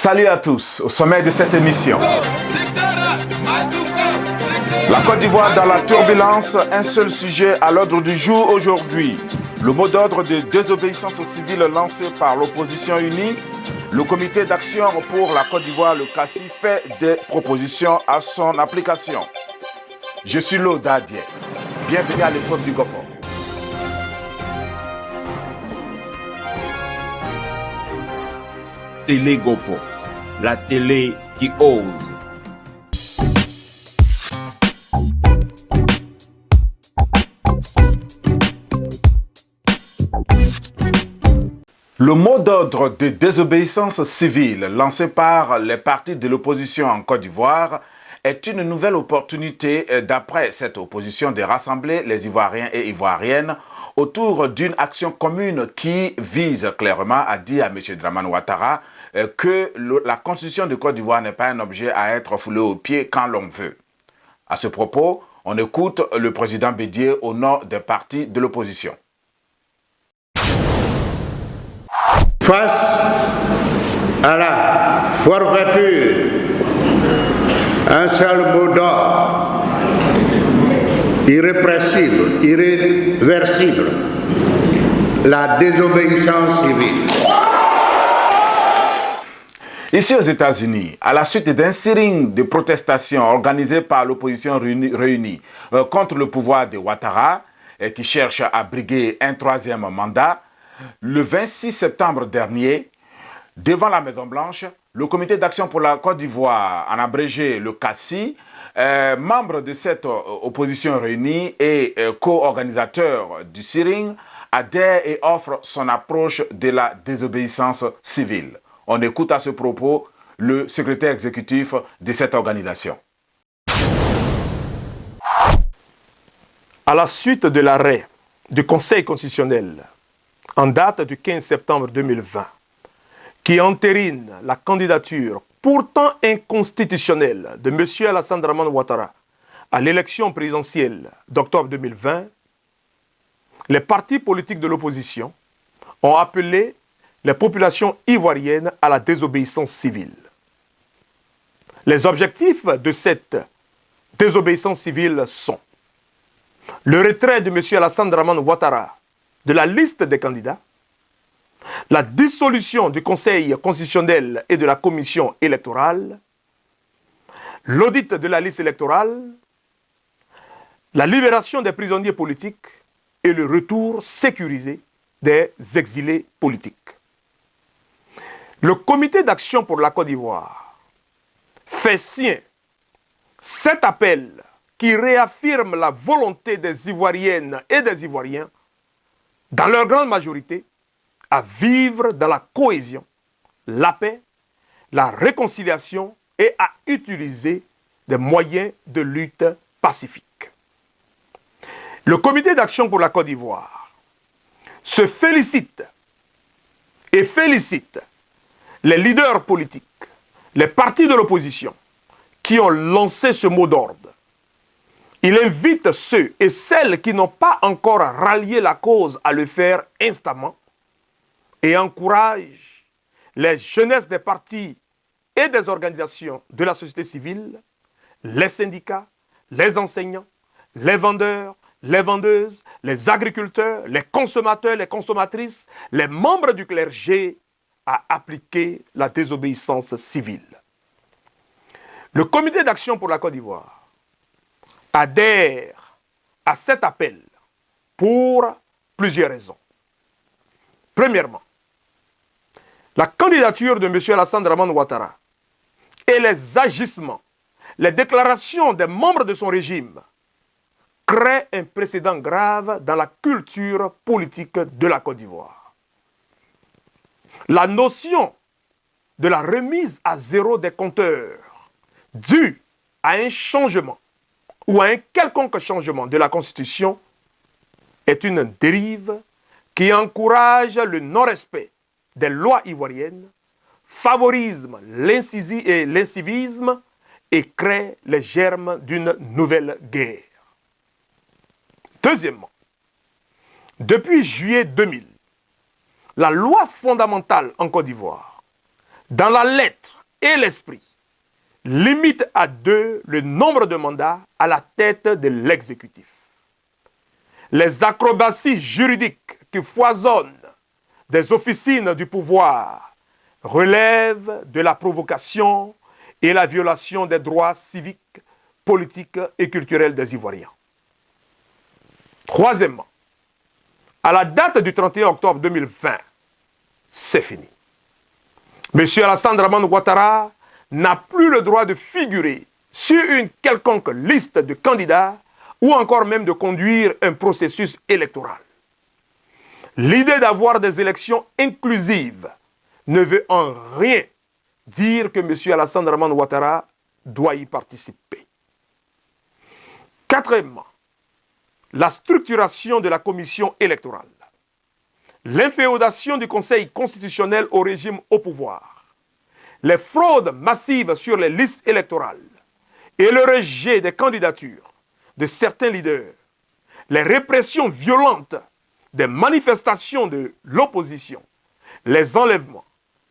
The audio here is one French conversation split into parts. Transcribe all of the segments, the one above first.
Salut à tous, au sommet de cette émission. La Côte d'Ivoire dans la turbulence, un seul sujet à l'ordre du jour aujourd'hui. Le mot d'ordre de désobéissance civile lancé par l'opposition unie. Le comité d'action pour la Côte d'Ivoire, le CACI, fait des propositions à son application. Je suis Loda Dié. Bienvenue à l'épreuve du Gopo. Télé Gopo, la télé qui ose. Le mot d'ordre de désobéissance civile lancé par les partis de l'opposition en Côte d'Ivoire est une nouvelle opportunité d'après cette opposition de rassembler les Ivoiriens et Ivoiriennes autour d'une action commune qui vise clairement à dire à M. Dramane Ouattara que la constitution de Côte d'Ivoire n'est pas un objet à être foulé aux pieds quand l'on veut. À ce propos, on écoute le président Bédié au nom des partis de l'opposition. Face à la forfaiture, un seul mot d'ordre, irrépressible, irréversible, la désobéissance civile. Ici aux États-Unis, à la suite d'un sitting de protestation organisé par l'opposition réunie contre le pouvoir de Ouattara, qui cherche à briguer un troisième mandat, le 26 septembre dernier, devant la Maison-Blanche, le Comité d'action pour la Côte d'Ivoire, en abrégé le CACI, membre de cette opposition réunie et co-organisateur du sitting, adhère et offre son approche de la désobéissance civile. On écoute à ce propos le secrétaire exécutif de cette organisation. À la suite de l'arrêt du Conseil constitutionnel en date du 15 septembre 2020, qui entérine la candidature pourtant inconstitutionnelle de M. Alassane Dramane Ouattara à l'élection présidentielle d'octobre 2020, les partis politiques de l'opposition ont appelé les populations ivoiriennes à la désobéissance civile. Les objectifs de cette désobéissance civile sont le retrait de M. Alassane Dramane Ouattara de la liste des candidats, la dissolution du Conseil constitutionnel et de la Commission électorale, l'audit de la liste électorale, la libération des prisonniers politiques et le retour sécurisé des exilés politiques. Le Comité d'action pour la Côte d'Ivoire fait sien cet appel qui réaffirme la volonté des Ivoiriennes et des Ivoiriens, dans leur grande majorité, à vivre dans la cohésion, la paix, la réconciliation et à utiliser des moyens de lutte pacifique. Le Comité d'action pour la Côte d'Ivoire se félicite et félicite les leaders politiques, les partis de l'opposition qui ont lancé ce mot d'ordre. Il invite ceux et celles qui n'ont pas encore rallié la cause à le faire instamment et encourage les jeunesses des partis et des organisations de la société civile, les syndicats, les enseignants, les vendeurs, les vendeuses, les agriculteurs, les consommateurs, les consommatrices, les membres du clergé à appliquer la désobéissance civile. Le Comité d'action pour la Côte d'Ivoire adhère à cet appel pour plusieurs raisons. Premièrement, la candidature de M. Alassane Dramane Ouattara et les agissements, les déclarations des membres de son régime créent un précédent grave dans la culture politique de la Côte d'Ivoire. La notion de la remise à zéro des compteurs due à un changement ou à un quelconque changement de la Constitution est une dérive qui encourage le non-respect des lois ivoiriennes, favorise l'incivisme et crée les germes d'une nouvelle guerre. Deuxièmement, depuis juillet 2000, la loi fondamentale en Côte d'Ivoire, dans la lettre et l'esprit limite à 2 le nombre de mandats à la tête de l'exécutif. Les acrobaties juridiques qui foisonnent des officines du pouvoir relèvent de la provocation et la violation des droits civiques, politiques et culturels des Ivoiriens. Troisièmement, à la date du 31 octobre 2020, c'est fini. M. Alassane Dramane Ouattara n'a plus le droit de figurer sur une quelconque liste de candidats ou encore même de conduire un processus électoral. L'idée d'avoir des élections inclusives ne veut en rien dire que M. Alassane Dramane Ouattara doit y participer. Quatrièmement, la structuration de la commission électorale, l'inféodation du Conseil constitutionnel au régime au pouvoir, les fraudes massives sur les listes électorales et le rejet des candidatures de certains leaders, les répressions violentes des manifestations de l'opposition, les enlèvements,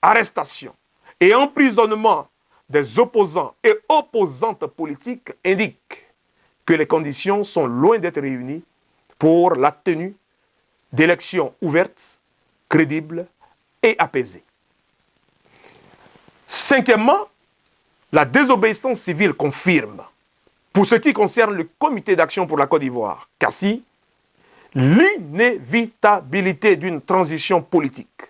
arrestations et emprisonnements des opposants et opposantes politiques indiquent que les conditions sont loin d'être réunies pour la tenue d'élections ouvertes, crédibles et apaisées. Cinquièmement, la désobéissance civile confirme, pour ce qui concerne le Comité d'action pour la Côte d'Ivoire, CACI, l'inévitabilité d'une transition politique,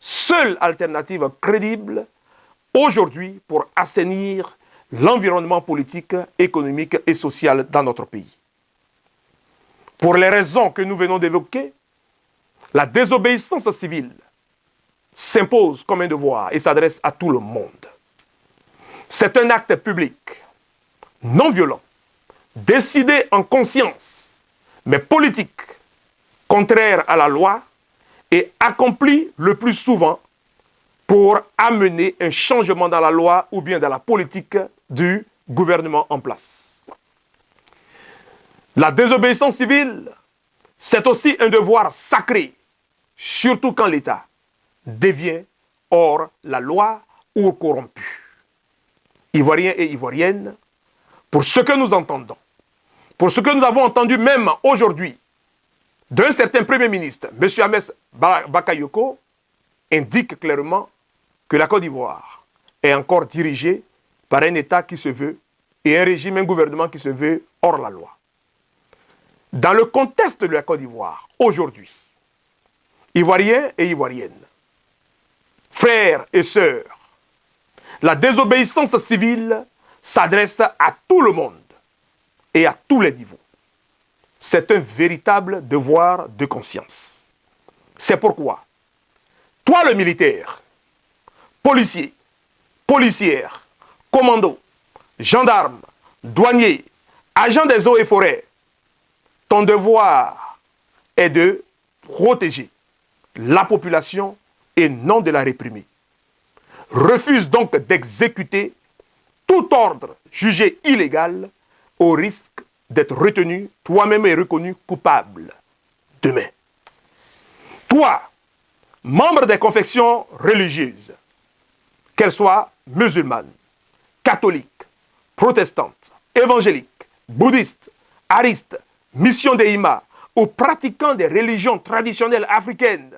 seule alternative crédible aujourd'hui pour assainir l'environnement politique, économique et social dans notre pays. Pour les raisons que nous venons d'évoquer, la désobéissance civile s'impose comme un devoir et s'adresse à tout le monde. C'est un acte public, non violent, décidé en conscience, mais politique, contraire à la loi et accompli le plus souvent pour amener un changement dans la loi ou bien dans la politique du gouvernement en place. La désobéissance civile, c'est aussi un devoir sacré, surtout quand l'État devient hors la loi ou corrompu. Ivoiriens et Ivoiriennes, pour ce que nous entendons, pour ce que nous avons entendu même aujourd'hui d'un certain Premier ministre, M. Ahmed Bakayoko, indique clairement que la Côte d'Ivoire est encore dirigée par un État qui se veut et un régime, un gouvernement qui se veut hors la loi. Dans le contexte de la Côte d'Ivoire, aujourd'hui, Ivoiriens et Ivoiriennes, frères et sœurs, la désobéissance civile s'adresse à tout le monde et à tous les niveaux. C'est un véritable devoir de conscience. C'est pourquoi, toi le militaire, policier, policière, commando, gendarme, douanier, agent des eaux et forêts, ton devoir est de protéger la population et non de la réprimer. Refuse donc d'exécuter tout ordre jugé illégal au risque d'être retenu toi-même et reconnu coupable demain. Toi, membre des confessions religieuses, qu'elles soient musulmanes, catholiques, protestantes, évangéliques, bouddhistes, aristes, mission des Ima ou pratiquants des religions traditionnelles africaines,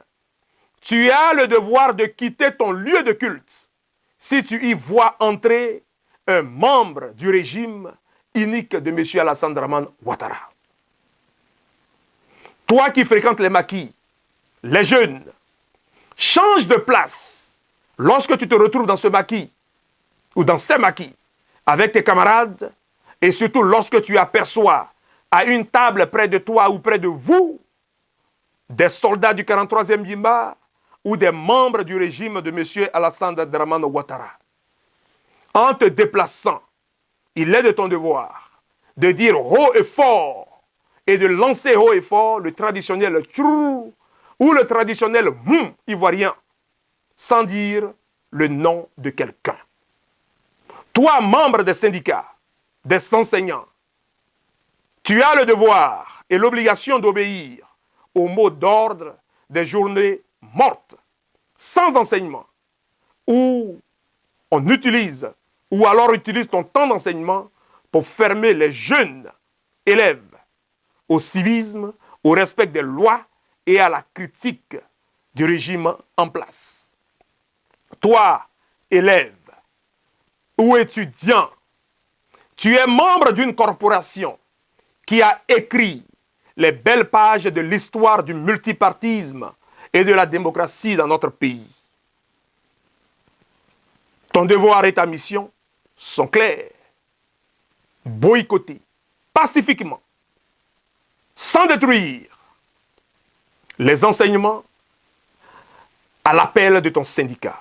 tu as le devoir de quitter ton lieu de culte si tu y vois entrer un membre du régime inique de M. Alassane Dramane Ouattara. Toi qui fréquentes les maquis, les jeunes, change de place lorsque tu te retrouves dans ce maquis ou dans ces maquis avec tes camarades et surtout lorsque tu aperçois à une table près de toi ou près de vous des soldats du 43e Yimba ou des membres du régime de M. Alassane Dramane Ouattara. En te déplaçant, il est de ton devoir de dire haut et fort et de lancer haut et fort le traditionnel trou ou le traditionnel ivoirien sans dire le nom de quelqu'un. Toi, membre des syndicats, des enseignants, tu as le devoir et l'obligation d'obéir au mot d'ordre des journées mortes, sans enseignement, où on utilise ou alors utilise ton temps d'enseignement pour fermer les jeunes élèves au civisme, au respect des lois et à la critique du régime en place. Toi, élève ou étudiant, tu es membre d'une corporation qui a écrit les belles pages de l'histoire du multipartisme et de la démocratie dans notre pays. Ton devoir et ta mission sont clairs. Boycotter pacifiquement, sans détruire, les enseignements à l'appel de ton syndicat.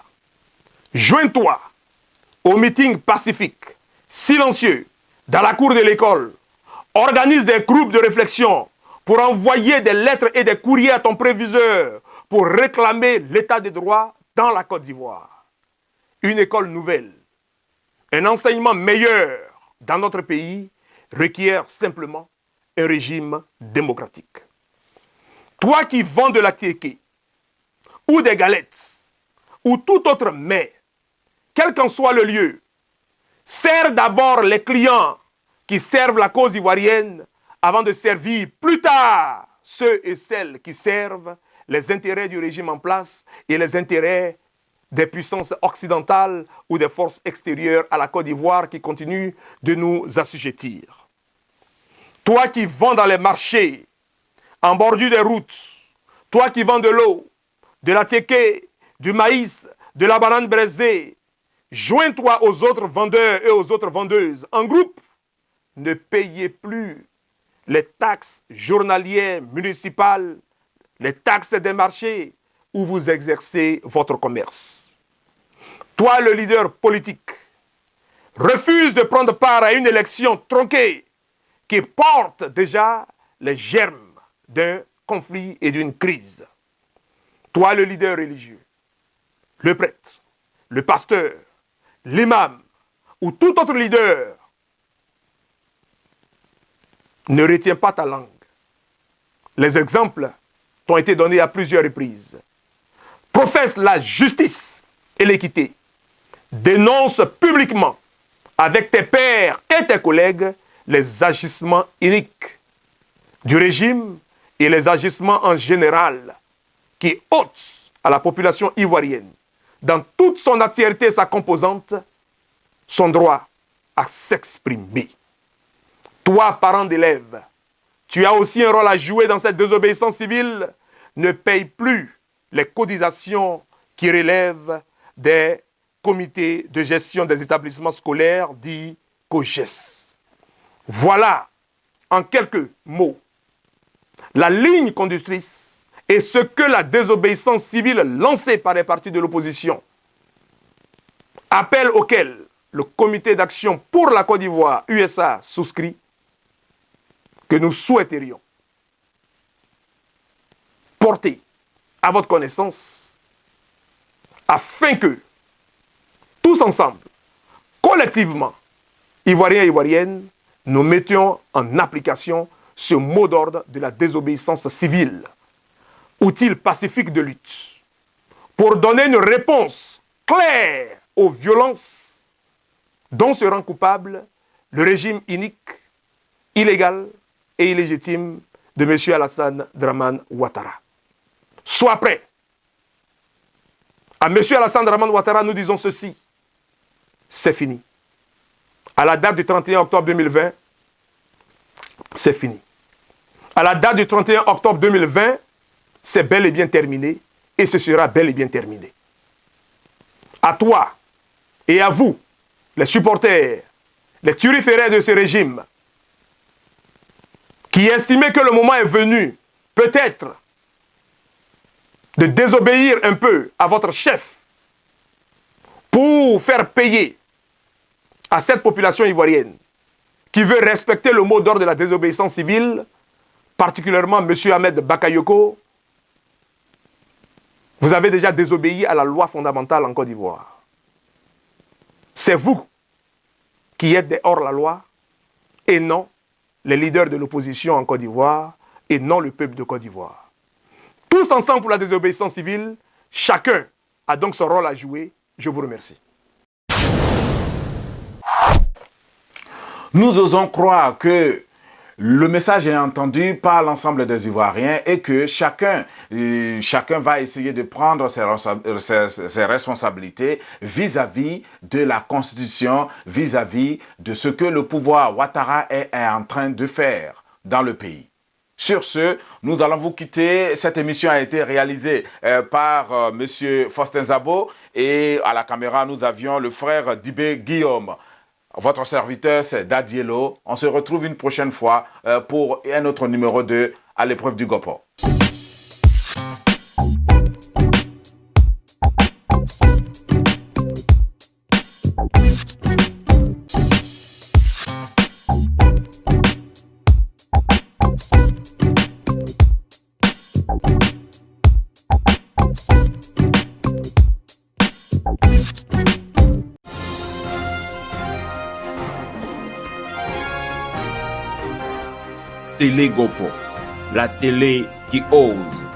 Joins-toi au meeting pacifique, silencieux, dans la cour de l'école. Organise des groupes de réflexion pour envoyer des lettres et des courriers à ton préviseur pour réclamer l'état des droits dans la Côte d'Ivoire. Une école nouvelle, un enseignement meilleur dans notre pays requiert simplement un régime démocratique. Toi qui vends de la tiéké ou des galettes ou tout autre mets, quel qu'en soit le lieu, sers d'abord les clients qui servent la cause ivoirienne avant de servir plus tard ceux et celles qui servent les intérêts du régime en place et les intérêts des puissances occidentales ou des forces extérieures à la Côte d'Ivoire qui continuent de nous assujettir. Toi qui vends dans les marchés, en bordure des routes, toi qui vends de l'eau, de la tiéké, du maïs, de la banane braisée, joins-toi aux autres vendeurs et aux autres vendeuses en groupe. Ne payez plus les taxes journalières municipales, les taxes des marchés où vous exercez votre commerce. Toi, le leader politique, refuse de prendre part à une élection tronquée qui porte déjà les germes d'un conflit et d'une crise. Toi, le leader religieux, le prêtre, le pasteur, l'imam ou tout autre leader, ne retiens pas ta langue. Les exemples t'ont été donnés à plusieurs reprises. Professe la justice et l'équité. Dénonce publiquement avec tes pairs et tes collègues les agissements iniques du régime et les agissements en général qui ôtent à la population ivoirienne, dans toute son entièreté et sa composante, son droit à s'exprimer. Toi, parent d'élèves, tu as aussi un rôle à jouer dans cette désobéissance civile. Ne paye plus les cotisations qui relèvent des comités de gestion des établissements scolaires dits COGES. Voilà, en quelques mots, la ligne conductrice et ce que la désobéissance civile lancée par les partis de l'opposition, appel auquel le comité d'action pour la Côte d'Ivoire, USA, souscrit, que nous souhaiterions porter à votre connaissance afin que tous ensemble, collectivement, Ivoiriens et Ivoiriennes, nous mettions en application ce mot d'ordre de la désobéissance civile, outil pacifique de lutte, pour donner une réponse claire aux violences dont se rend coupable le régime inique, illégal et illégitime de M. Alassane Dramane Ouattara. Sois prêt. À M. Alassane Dramane Ouattara, nous disons ceci. C'est fini. À la date du 31 octobre 2020, c'est fini. À la date du 31 octobre 2020, c'est bel et bien terminé et ce sera bel et bien terminé. À toi et à vous, les supporters, les turiféraires de ce régime, qui estimaient que le moment est venu, peut-être, de désobéir un peu à votre chef pour faire payer à cette population ivoirienne qui veut respecter le mot d'ordre de la désobéissance civile, particulièrement M. Ahmed Bakayoko, vous avez déjà désobéi à la loi fondamentale en Côte d'Ivoire. C'est vous qui êtes des hors-la-loi et non les leaders de l'opposition en Côte d'Ivoire et non le peuple de Côte d'Ivoire. Tous ensemble pour la désobéissance civile, chacun a donc son rôle à jouer. Je vous remercie. Nous osons croire que le message est entendu par l'ensemble des Ivoiriens et que chacun va essayer de prendre ses responsabilités vis-à-vis de la Constitution, vis-à-vis de ce que le pouvoir Ouattara est en train de faire dans le pays. Sur ce, nous allons vous quitter. Cette émission a été réalisée par M. Faustin Zabo et à la caméra, nous avions le frère Dibé Guillaume. Votre serviteur, c'est Dadielo. On se retrouve une prochaine fois pour un autre numéro 2 à l'épreuve du Gopo. Télé Gopo, la télé qui ose.